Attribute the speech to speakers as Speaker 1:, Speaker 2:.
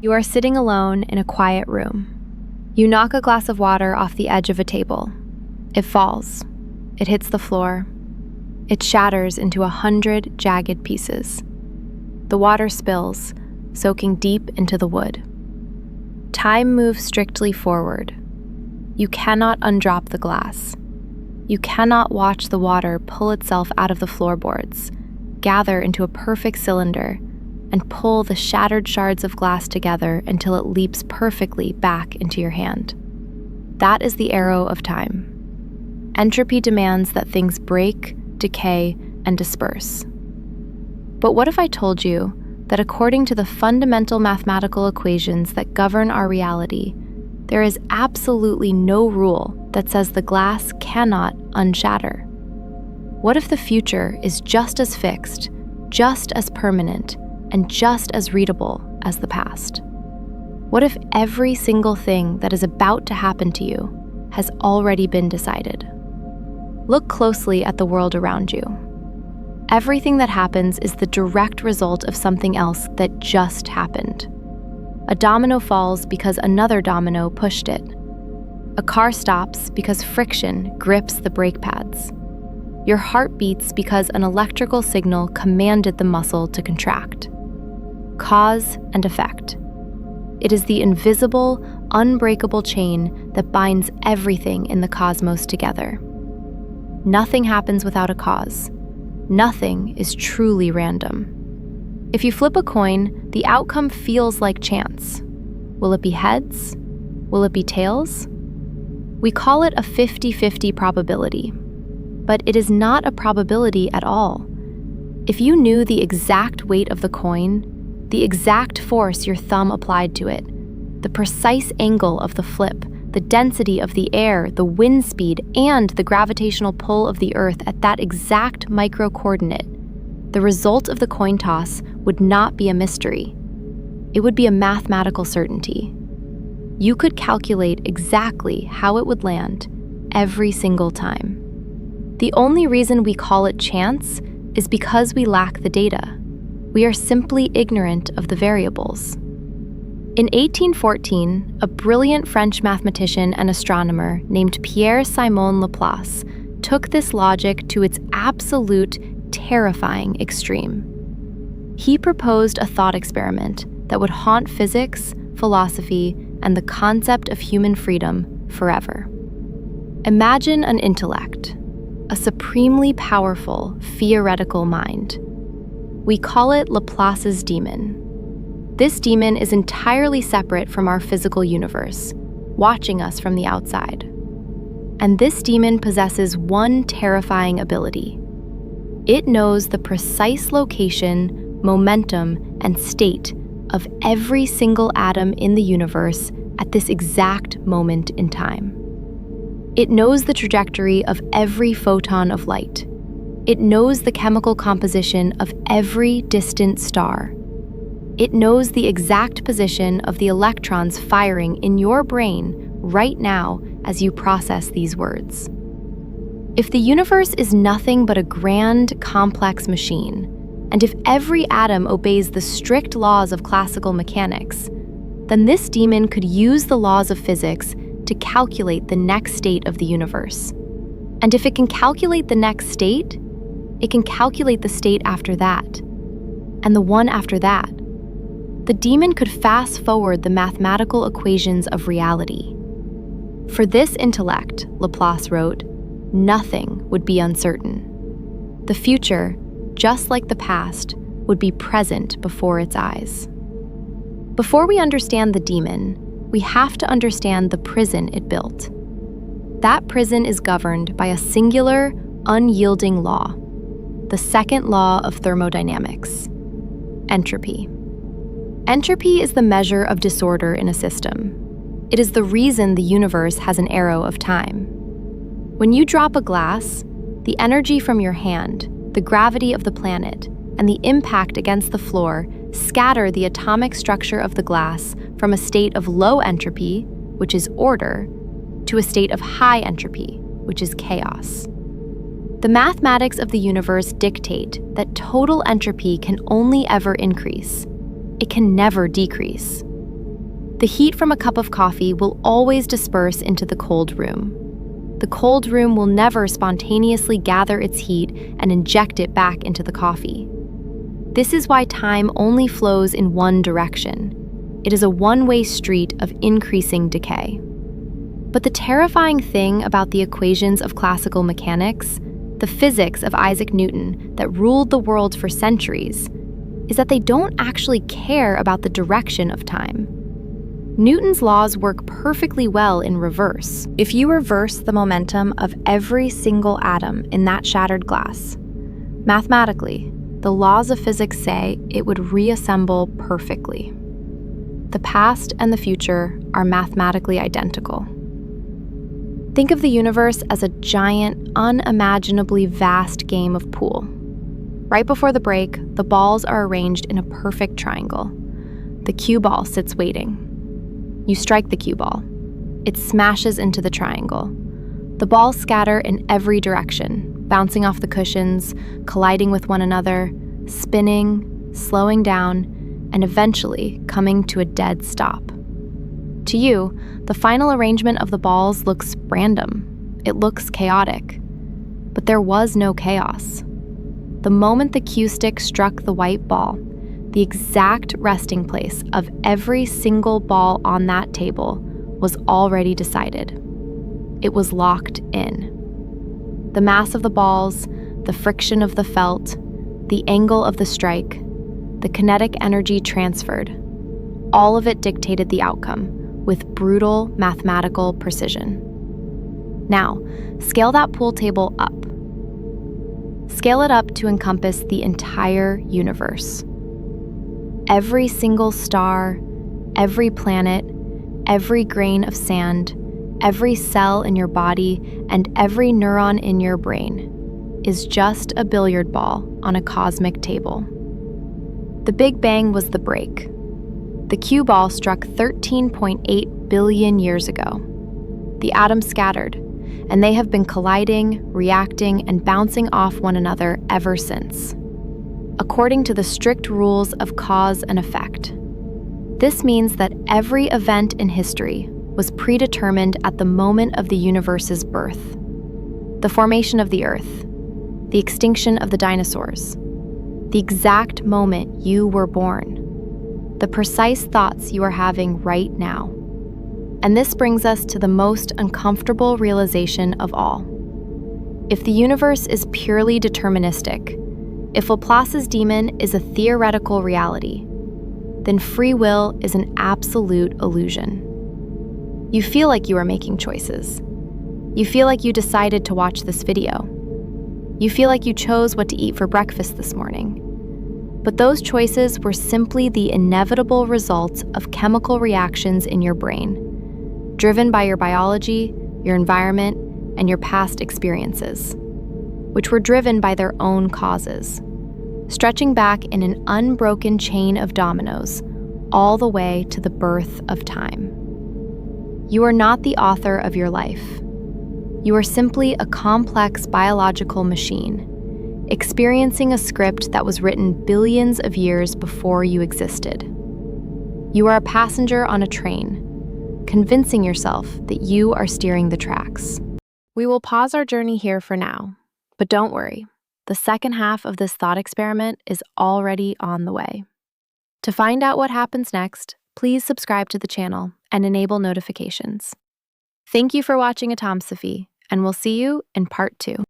Speaker 1: You are sitting alone in a quiet room. You knock a glass of water off the edge of a table. It falls. It hits the floor. It shatters into 100 jagged pieces. The water spills, soaking deep into the wood. Time moves strictly forward. You cannot undrop the glass. You cannot watch the water pull itself out of the floorboards, gather into a perfect cylinder, and pull the shattered shards of glass together until it leaps perfectly back into your hand. That is the arrow of time. Entropy demands that things break, decay, and disperse. But what if I told you that according to the fundamental mathematical equations that govern our reality, there is absolutely no rule that says the glass cannot unshatter? What if the future is just as fixed, just as permanent, and just as readable as the past? What if every single thing that is about to happen to you has already been decided? Look closely at the world around you. Everything that happens is the direct result of something else that just happened. A domino falls because another domino pushed it. A car stops because friction grips the brake pads. Your heart beats because an electrical signal commanded the muscle to contract. Cause and effect. It is the invisible, unbreakable chain that binds everything in the cosmos together. Nothing happens without a cause. Nothing is truly random. If you flip a coin, the outcome feels like chance. Will it be heads? Will it be tails? We call it a 50-50 probability, but it is not a probability at all. If you knew the exact weight of the coin, the exact force your thumb applied to it, the precise angle of the flip, the density of the air, the wind speed, and the gravitational pull of the Earth at that exact micro-coordinate, the result of the coin toss would not be a mystery. It would be a mathematical certainty. You could calculate exactly how it would land every single time. The only reason we call it chance is because we lack the data. We are simply ignorant of the variables. In 1814, a brilliant French mathematician and astronomer named Pierre-Simon Laplace took this logic to its absolute, terrifying extreme. He proposed a thought experiment that would haunt physics, philosophy, and the concept of human freedom forever. Imagine an intellect, a supremely powerful, theoretical mind. We call it Laplace's demon. This demon is entirely separate from our physical universe, watching us from the outside. And this demon possesses one terrifying ability. It knows the precise location, momentum, and state of every single atom in the universe at this exact moment in time. It knows the trajectory of every photon of light. It knows the chemical composition of every distant star. It knows the exact position of the electrons firing in your brain right now as you process these words. If the universe is nothing but a grand, complex machine, and if every atom obeys the strict laws of classical mechanics, then this demon could use the laws of physics to calculate the next state of the universe. And if it can calculate the next state, it can calculate the state after that, and the one after that. The demon could fast forward the mathematical equations of reality. For this intellect, Laplace wrote, nothing would be uncertain. The future, just like the past, would be present before its eyes. Before we understand the demon, we have to understand the prison it built. That prison is governed by a singular, unyielding law, the second law of thermodynamics: entropy. Entropy is the measure of disorder in a system. It is the reason the universe has an arrow of time. When you drop a glass, the energy from your hand, the gravity of the planet, and the impact against the floor scatter the atomic structure of the glass from a state of low entropy, which is order, to a state of high entropy, which is chaos. The mathematics of the universe dictate that total entropy can only ever increase. It can never decrease. The heat from a cup of coffee will always disperse into the cold room. The cold room will never spontaneously gather its heat and inject it back into the coffee. This is why time only flows in one direction. It is a one-way street of increasing decay. But the terrifying thing about the equations of classical mechanics, the physics of Isaac Newton that ruled the world for centuries, is that they don't actually care about the direction of time. Newton's laws work perfectly well in reverse. If you reverse the momentum of every single atom in that shattered glass, mathematically, the laws of physics say it would reassemble perfectly. The past and the future are mathematically identical. Think of the universe as a giant, unimaginably vast game of pool. Right before the break, the balls are arranged in a perfect triangle. The cue ball sits waiting. You strike the cue ball. It smashes into the triangle. The balls scatter in every direction, bouncing off the cushions, colliding with one another, spinning, slowing down, and eventually coming to a dead stop. To you, the final arrangement of the balls looks random. It looks chaotic. But there was no chaos. The moment the cue stick struck the white ball, the exact resting place of every single ball on that table was already decided. It was locked in. The mass of the balls, the friction of the felt, the angle of the strike, the kinetic energy transferred, all of it dictated the outcome with brutal mathematical precision. Now, scale that pool table up. Scale it up to encompass the entire universe. Every single star, every planet, every grain of sand, every cell in your body, and every neuron in your brain is just a billiard ball on a cosmic table. The Big Bang was the break. The cue ball struck 13.8 billion years ago. The atoms scattered, and they have been colliding, reacting, and bouncing off one another ever since, according to the strict rules of cause and effect. This means that every event in history was predetermined at the moment of the universe's birth. The formation of the Earth, the extinction of the dinosaurs, the exact moment you were born, the precise thoughts you are having right now. And this brings us to the most uncomfortable realization of all. If the universe is purely deterministic, if Laplace's demon is a theoretical reality, then free will is an absolute illusion. You feel like you are making choices. You feel like you decided to watch this video. You feel like you chose what to eat for breakfast this morning. But those choices were simply the inevitable results of chemical reactions in your brain, driven by your biology, your environment, and your past experiences, which were driven by their own causes, stretching back in an unbroken chain of dominoes all the way to the birth of time. You are not the author of your life. You are simply a complex biological machine, experiencing a script that was written billions of years before you existed. You are a passenger on a train, convincing yourself that you are steering the tracks. We will pause our journey here for now, but don't worry, the second half of this thought experiment is already on the way. To find out what happens next, please subscribe to the channel and enable notifications. Thank you for watching Atomsophy, and we'll see you in part 2.